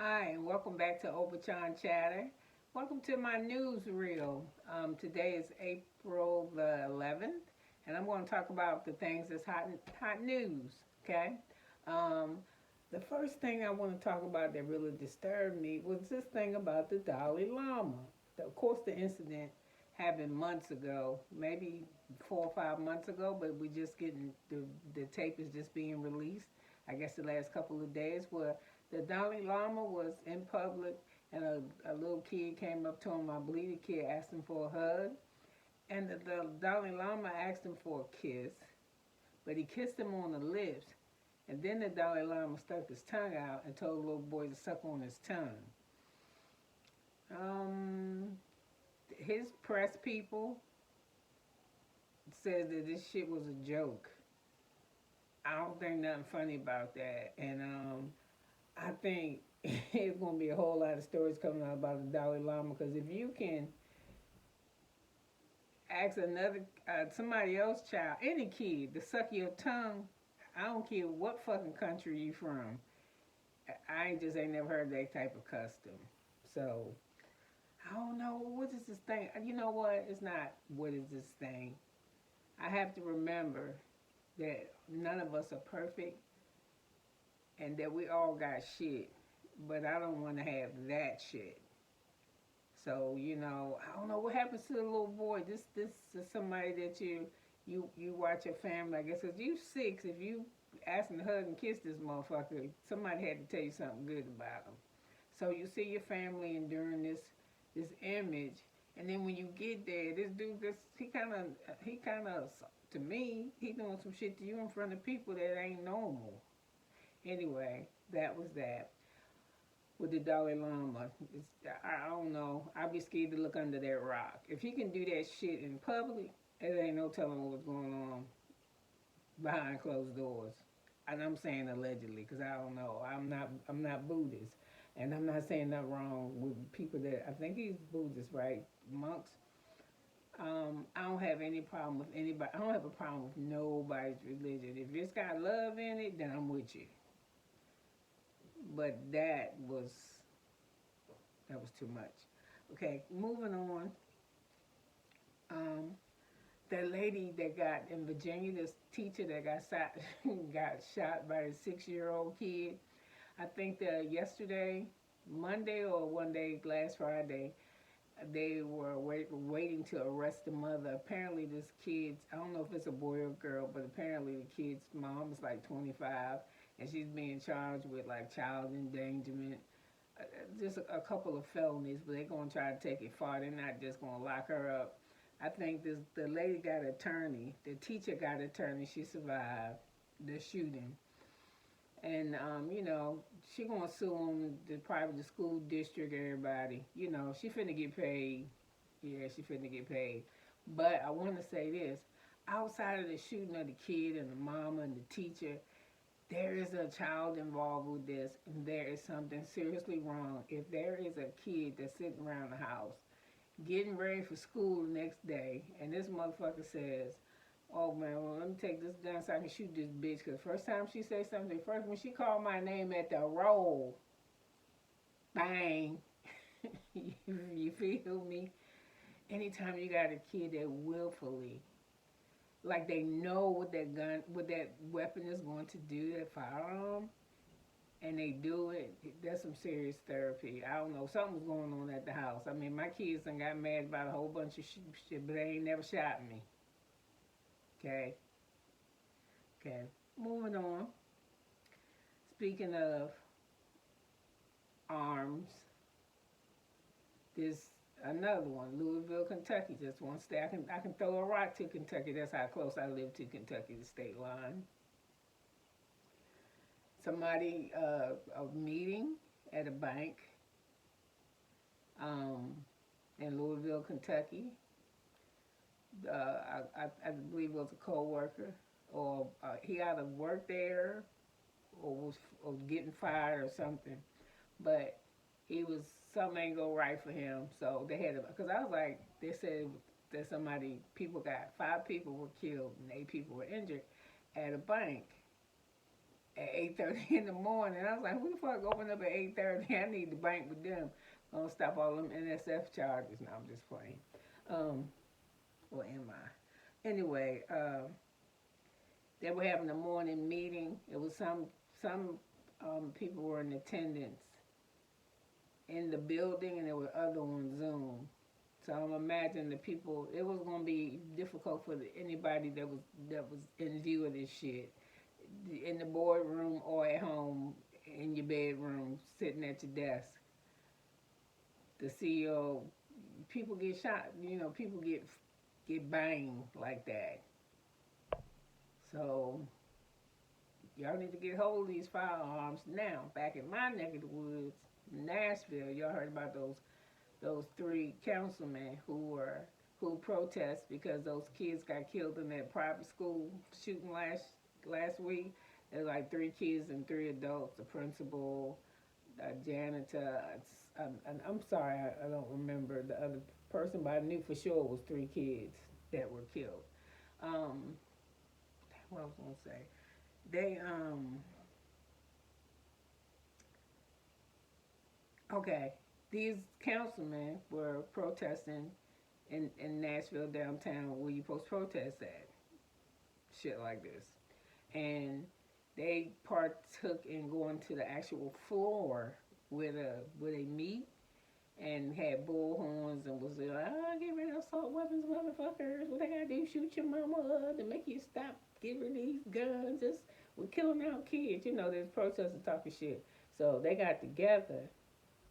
Hi, and welcome back to Overchan Chatter. Welcome to my newsreel. Today is April the 11th, and I'm going to talk about the things that's hot news. Okay. Um, the first thing I want to talk about that really disturbed me was this thing about the Dalai Lama. Of course, the incident happened months ago, maybe 4 or 5 months ago, but we just getting the tape is just being released. I guess the last couple of days where the Dalai Lama was in public and a little kid came up to him. I believe the kid asked him for a hug, and the Dalai Lama asked him for a kiss, but he kissed him on the lips, and then the Dalai Lama stuck his tongue out and told the little boy to suck on his tongue. Um, his press people said that this shit was a joke. I don't think nothing funny about that, and I think it's gonna be a whole lot of stories coming out about the Dalai Lama because if you can ask another somebody else child, any kid, to suck your tongue, I don't care what fucking country you from. I ain't never heard that type of custom. So I don't know what is this thing. You know what? It's not what is this thing. I have to remember that none of us are perfect and that we all got shit. But I don't want to have that shit. So I don't know what happens to the little boy. This is somebody that you watch your family. I guess because you 6, if you ask him to hug and kiss this motherfucker, somebody had to tell you something good about him. So you see your family enduring this image, and then when you get there, this dude, he kind of to me, he doing some shit to you in front of people that ain't normal. Anyway, that was that with the Dalai Lama. I don't know. I'd be scared to look under that rock. If he can do that shit in public, there ain't no telling what's going on behind closed doors. And I'm saying allegedly because I don't know. I'm not Buddhist, and I'm not saying nothing wrong with people that I think he's Buddhist, right? Monks. I don't have any problem with anybody. I don't have a problem with nobody's religion. If it's got love in it, then I'm with you. But that was too much. Okay, moving on. Um, that lady that got in Virginia, this teacher that got shot, got shot by a 6-year-old kid. I think that yesterday, Monday or one day last Friday, they were waiting to arrest the mother. Apparently, this kid's, I don't know if it's a boy or girl, but apparently the kid's mom is like 25, and she's being charged with like child endangerment. Just a couple of felonies, but they're going to try to take it far. They're not just going to lock her up. I think the lady got an attorney. The teacher got an attorney. She survived the shooting. And, she going to sue them, the school district, everybody. She finna get paid. Yeah, she finna get paid. But I want to say this. Outside of the shooting of the kid and the mama and the teacher, there is a child involved with this, and there is something seriously wrong. If there is a kid that's sitting around the house getting ready for school the next day, and this motherfucker says, "Oh man, well let me take this gun so I can shoot this bitch." Because first time she say something, first when she called my name at the roll, bang, you feel me? Anytime you got a kid that willfully, like they know what that weapon is going to do, that firearm, and they do it, that's some serious therapy. I don't know, something's going on at the house. I mean, my kids done got mad about a whole bunch of shit, but they ain't never shot me. Okay, okay. Moving on. Speaking of arms, there's another one, Louisville, Kentucky. Just one state. I can throw a rock to Kentucky. That's how close I live to Kentucky, the state line. Somebody, a meeting at a bank um, in Louisville, Kentucky. I believe it was a co-worker, or he either worked there or was getting fired or something. But he was something ain't go right for him. So they had to, because I was like, they said that people got 5 people were killed and 8 people were injured at a bank. at 8:30 in the morning. I was like, who the fuck open up at 8:30? I need to bank with them. Gonna stop all them NSF charges. No, I'm just playing. Um, or am I? Anyway, they were having a morning meeting. It was some people were in attendance in the building, and there were other on Zoom. So I'm imagining the people. It was gonna be difficult for anybody that was in view of this shit in the boardroom or at home in your bedroom sitting at your desk. The CEO, people get shot. People get banged like that. So y'all need to get hold of these firearms now. Back in my neck of the woods, Nashville, y'all heard about those three councilmen who protest because those kids got killed in that private school shooting last week. There's like three kids and three adults, the principal, a janitor. I'm sorry, I don't remember the other person, but I knew for sure it was three kids that were killed. Um, what I was gonna say? They okay. These councilmen were protesting in Nashville downtown where you supposed to protest at. Shit like this. And they partook in going to the actual floor where they meet and had bullhorns and was like, get rid of assault weapons, motherfuckers. What they gotta do? Shoot your mama up to make you stop giving these guns. We're killing our kids. There's protesters talking shit. So they got together,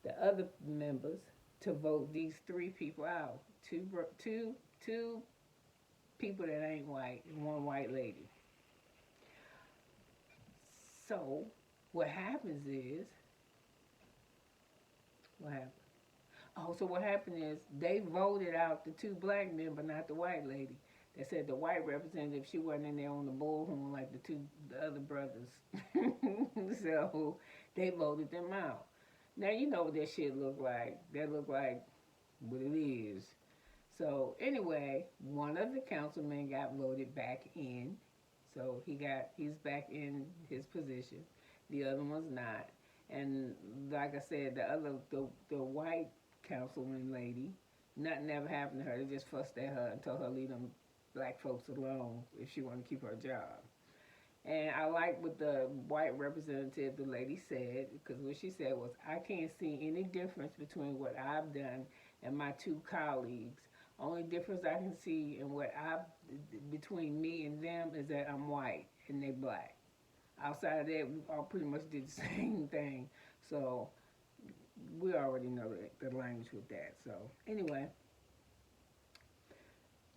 the other members, to vote these three people out. Two people that ain't white and one white lady. So what happens is, what happened? Oh, so what happened is they voted out the two black men, but not the white lady. They said the white representative, she wasn't in there on the bullhorn like the other brothers. So they voted them out. Now you know what that shit look like. That look like what it is. So anyway, one of the councilmen got voted back in. So he's back in his position. The other one's not. And like I said, the white councilman lady, nothing ever happened to her. They just fussed at her and told her leave them black folks alone if she wanted to keep her job. And I like what the white representative, the lady, said, because what she said was, I can't see any difference between what I've done and my two colleagues. Only difference I can see in between me and them is that I'm white and they black. Outside of that, we all pretty much did the same thing. So we already know the language with that. So anyway,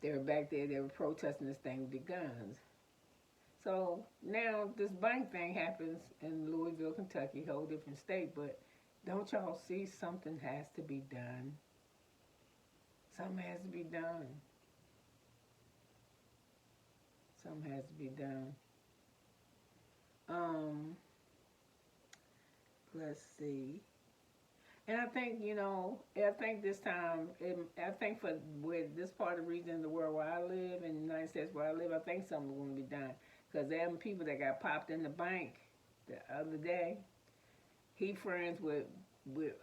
they were back there. They were protesting this thing with the guns. So now this bank thing happens in Louisville, Kentucky, a whole different state. But don't y'all see something has to be done? Something has to be done. Something has to be done. Let's see. And I think this time, I think for with this part of the region of the world where I live, in the United States where I live, I think something's going to be done. Because there are people that got popped in the bank the other day. He friends with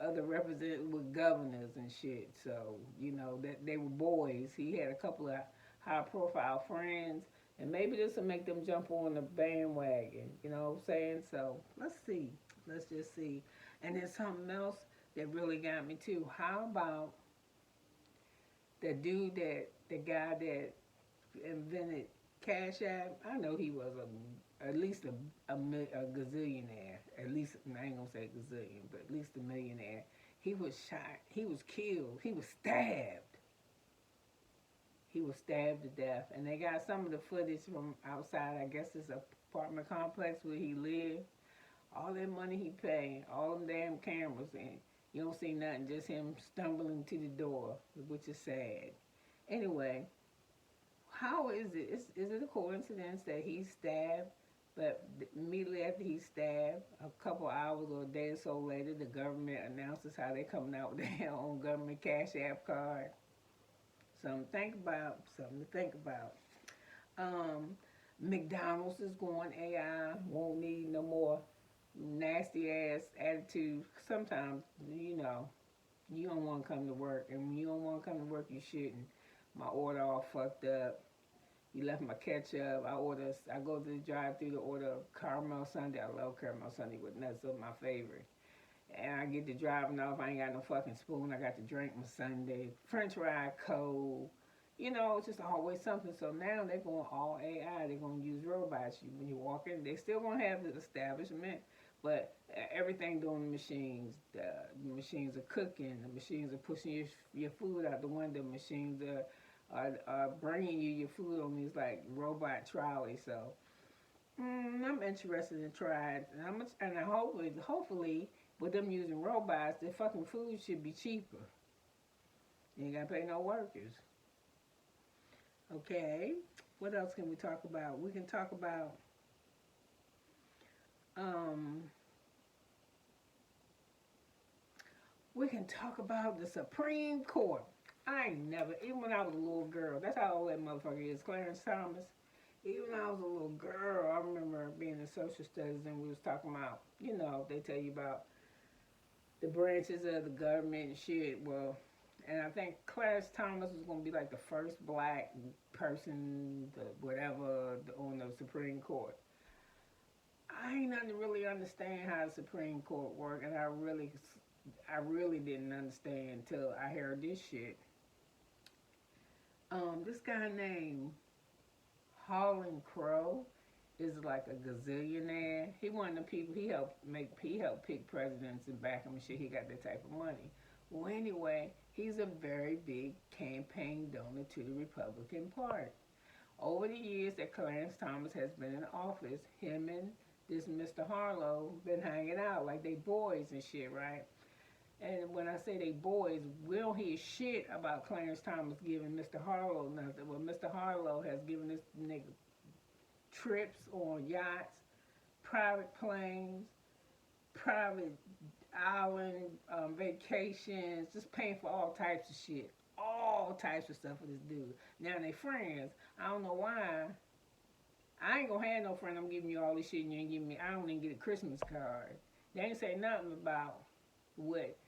other representatives, with governors and shit. So, that they were boys. He had a couple of high profile friends. And maybe this will make them jump on the bandwagon. You know what I'm saying? So, let's see. Let's just see. And then something else that really got me too. How about the guy that invented Cash App? I know he was at least a gazillionaire. At least, I ain't gonna say gazillion, but at least a millionaire. He was shot. He was killed. He was stabbed. He was stabbed to death. And they got some of the footage from outside, I guess it's an apartment complex where he lived. All that money he paid, all them damn cameras, and you don't see nothing, just him stumbling to the door, which is sad. Anyway, how is it? Is it a coincidence that he stabbed, but immediately after he stabbed, a couple hours or a day or so later, the government announces how they're coming out with their own government Cash App card? Something to think about. Something to think about. McDonald's is going AI. Won't need no more nasty ass attitude. Sometimes, you don't want to come to work, and when you don't want to come to work, you shouldn't. My order all fucked up. You left my ketchup. I go to the drive-thru to order caramel sundae. I love caramel sundae with nuts. Those are my favorite. And I get to driving off. I ain't got no fucking spoon. I got to drink my sundae. French fry cold. It's just always something. So now they're going all AI. They're going to use robots. When you walk in, they still going to have the establishment, but everything doing the machines. The machines are cooking. The machines are pushing your food out the window. Machines are bringing you your food on these like robot trolleys. So I'm interested in trying, and hopefully, with them using robots, the fucking food should be cheaper. You ain't gotta pay no workers. Okay, what else can we talk about? We can talk about um, the Supreme Court. I ain't never, even when I was a little girl, that's how old that motherfucker is, Clarence Thomas. Even when I was a little girl, I remember being in social studies and we was talking about, they tell you about the branches of the government and shit. Well, and I think Clarence Thomas was going to be like the first black person, on the Supreme Court. I ain't nothing to really understand how the Supreme Court worked, and I really didn't understand until I heard this shit. This guy named Harlan Crow is like a gazillionaire. He one of the people he helped pick presidents and back him and shit. He got that type of money. Well, anyway, he's a very big campaign donor to the Republican Party. Over the years that Clarence Thomas has been in office, him and this Mr. Harlow been hanging out like they boys and shit, right? And when I say they boys, we don't hear shit about Clarence Thomas giving Mr. Harlow nothing. Well, Mr. Harlow has given this nigga trips on yachts, private planes, private island vacations, just paying for all types of shit. All types of stuff for this dude. Now they friends. I don't know why. I ain't gonna have no friend. I'm giving you all this shit and you ain't giving me. I don't even get a Christmas card. They ain't say nothing about what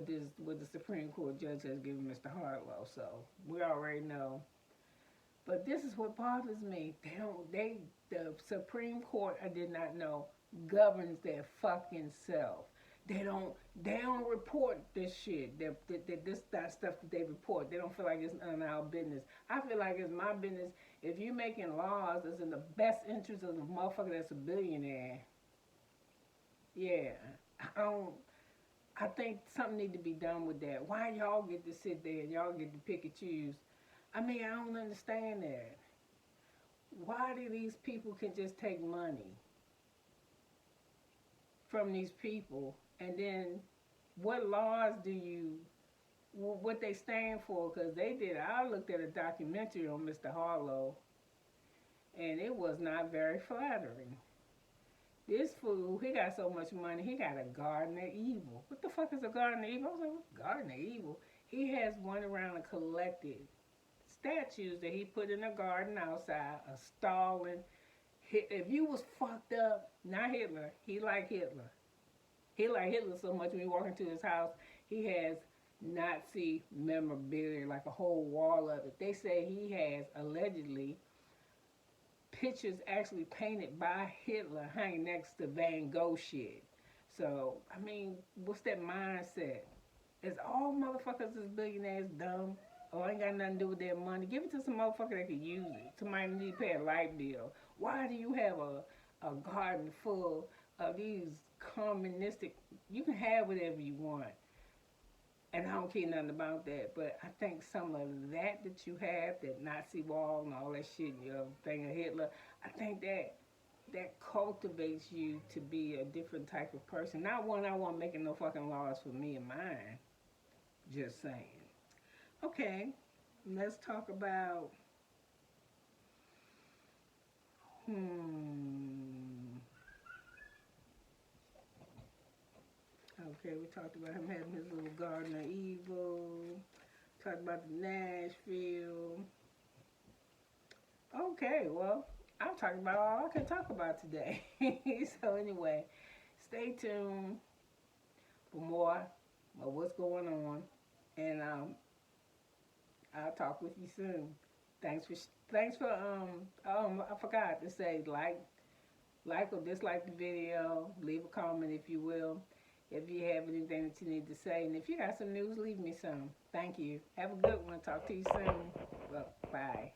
the Supreme Court judge has given Mr. Harlow. So we already know. But this is what bothers me. The Supreme Court, I did not know, governs their fucking self. They don't report this shit. That stuff that they report. They don't feel like it's none of our business. I feel like it's my business. If you're making laws that's in the best interest of the motherfucker that's a billionaire, yeah, I think something need to be done with that. Why y'all get to sit there and y'all get to pick and choose? I mean, I don't understand that. Why do these people can just take money from these people, and then what laws what they stand for? Because I looked at a documentary on Mr. Harlow, and it was not very flattering. This fool, he got so much money, he got a garden of evil. What the fuck is a garden of evil? I was like, what garden of evil? He has one around and collected statues that he put in a garden outside, a Stalin. If you was fucked up, not Hitler, he like Hitler. He like Hitler so much when you walk into his house, he has Nazi memorabilia, like a whole wall of it. They say he has, allegedly, pictures actually painted by Hitler hanging next to Van Gogh shit. So, I mean, what's that mindset? Is all motherfuckers as billionaires dumb? Or ain't got nothing to do with their money? Give it to some motherfucker that could use it. Somebody need to pay a light bill. Why do you have a garden full of these communistic? You can have whatever you want. And I don't care nothing about that. But I think some of that you have, that Nazi wall and all that shit, thing of Hitler, I think that cultivates you to be a different type of person. Not one I want making no fucking laws for me and mine. Just saying. Okay, let's talk about, Okay, we talked about him having his little garden of evil. Talked about the Nashville. Okay, well, I'm talking about all I can talk about today. So anyway, stay tuned for more of what's going on, and I'll talk with you soon. Thanks for I forgot to say like or dislike the video. Leave a comment if you will. If you have anything that you need to say, and if you got some news, leave me some. Thank you. Have a good one. Talk to you soon. Well, bye.